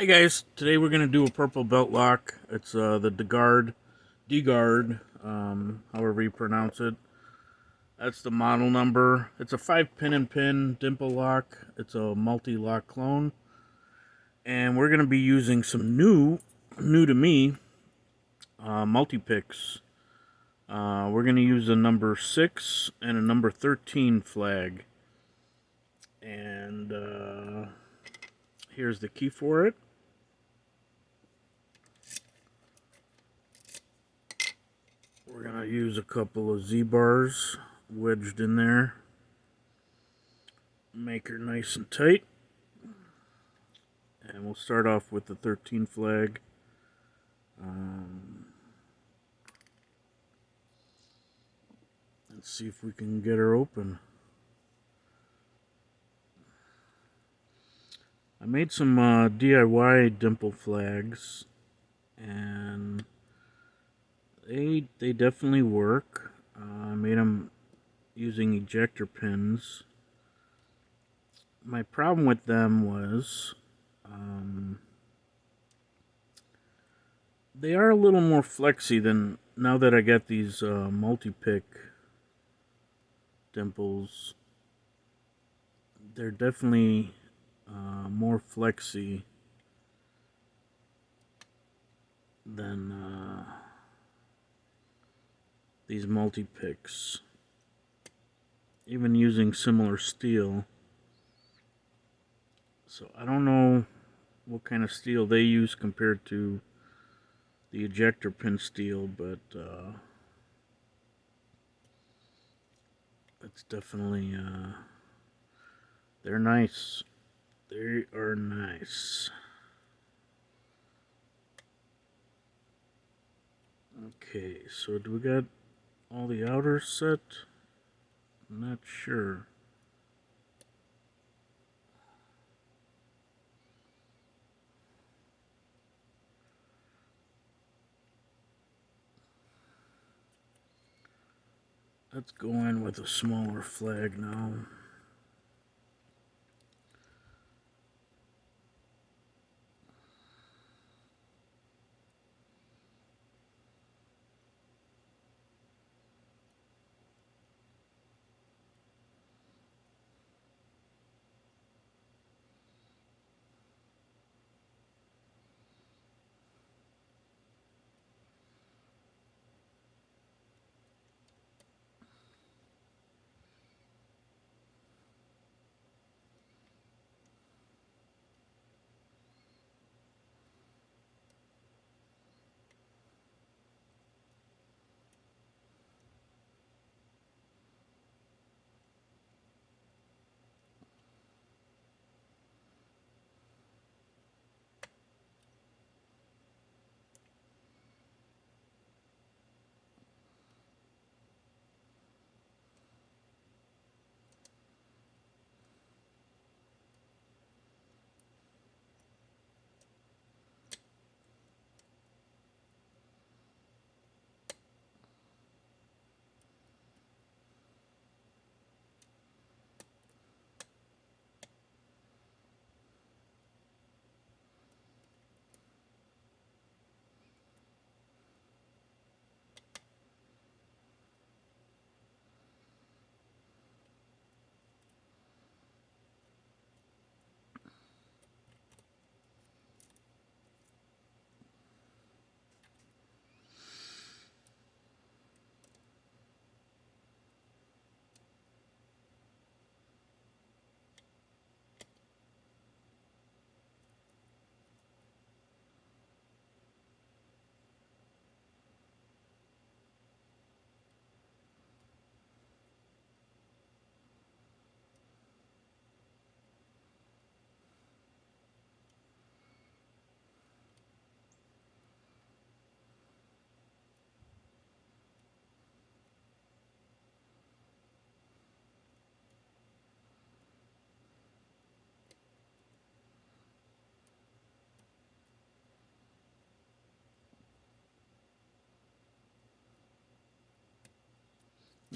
Hi guys, today we're going to do a purple belt lock. It's the DeGuard, however you pronounce it. That's the model number. It's a 5-pin and pin Dimple lock. It's a Mul-T-Lock clone. And we're going to be using some new to me, Multipicks. We're going to use a number 6 and a number 13 flag. And here's the key for it. We're going to use a couple of Z-bars wedged in there. Make her nice and tight. And we'll start off with the 13 flag. Let's see if we can get her open. I made some DIY dimple flags, and they definitely work. I made them using ejector pins. My problem with them was they are a little more flexy than now that I got these Multipick dimples. They're definitely more flexy than these Multipicks. Even using similar steel. So I don't know what kind of steel they use compared to the ejector pin steel, but it's definitely they're nice. They are nice. Okay, so do we got all the outers set? I'm not sure. Let's go in with a smaller flag now.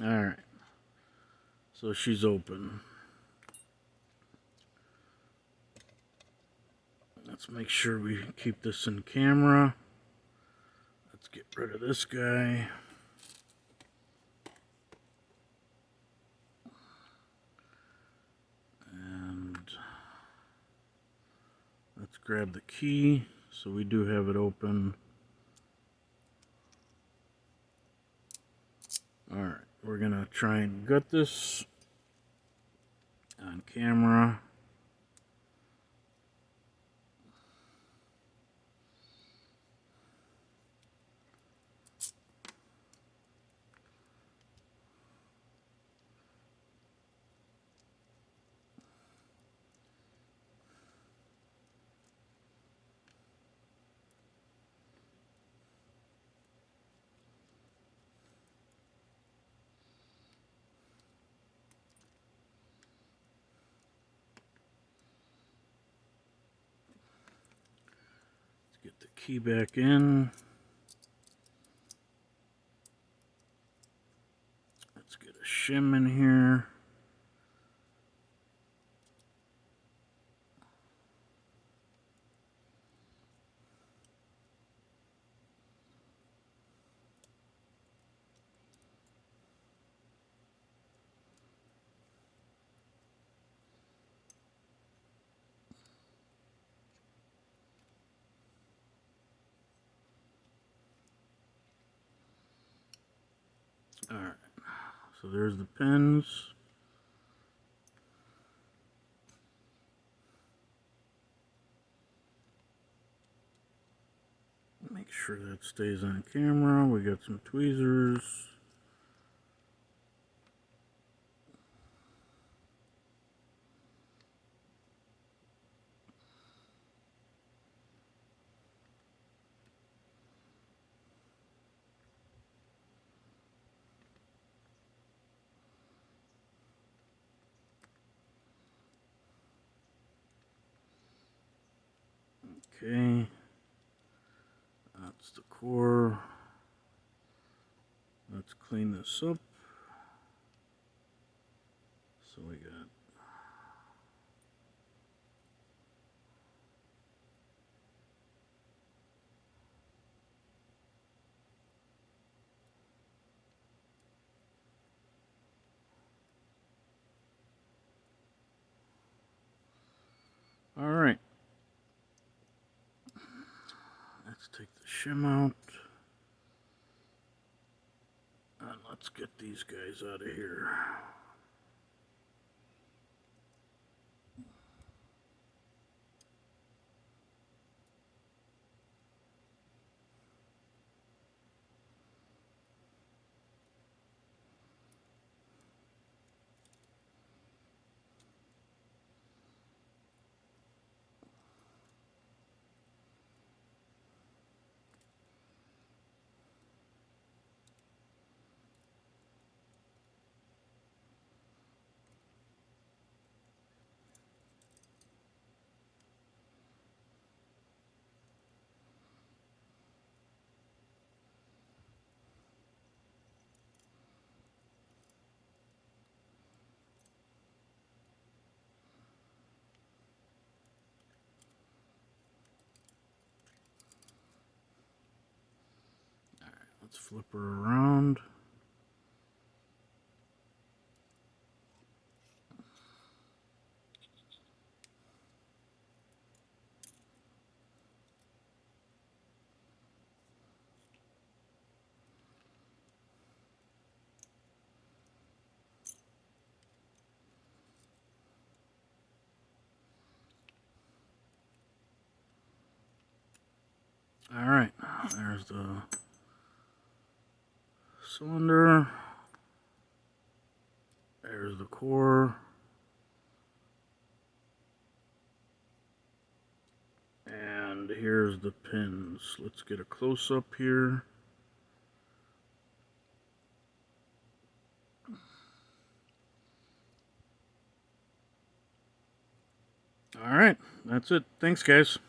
Alright. So she's open. Let's make sure we keep this in camera. Let's get rid of this guy. And let's grab the key. So we do have it open. Alright, we're going to try and gut this on camera. Get the key back in. Let's get a shim in here. Alright, so there's the pins. Make sure that stays on camera. We got some tweezers. Okay, that's the core. Let's clean this up. So we got all right. Let's take the shim out. And let's get these guys out of here. Let's flip her around. All right, there's the cylinder. There's the core. And here's the pins. Let's get a close-up here. All right, that's it. Thanks, guys.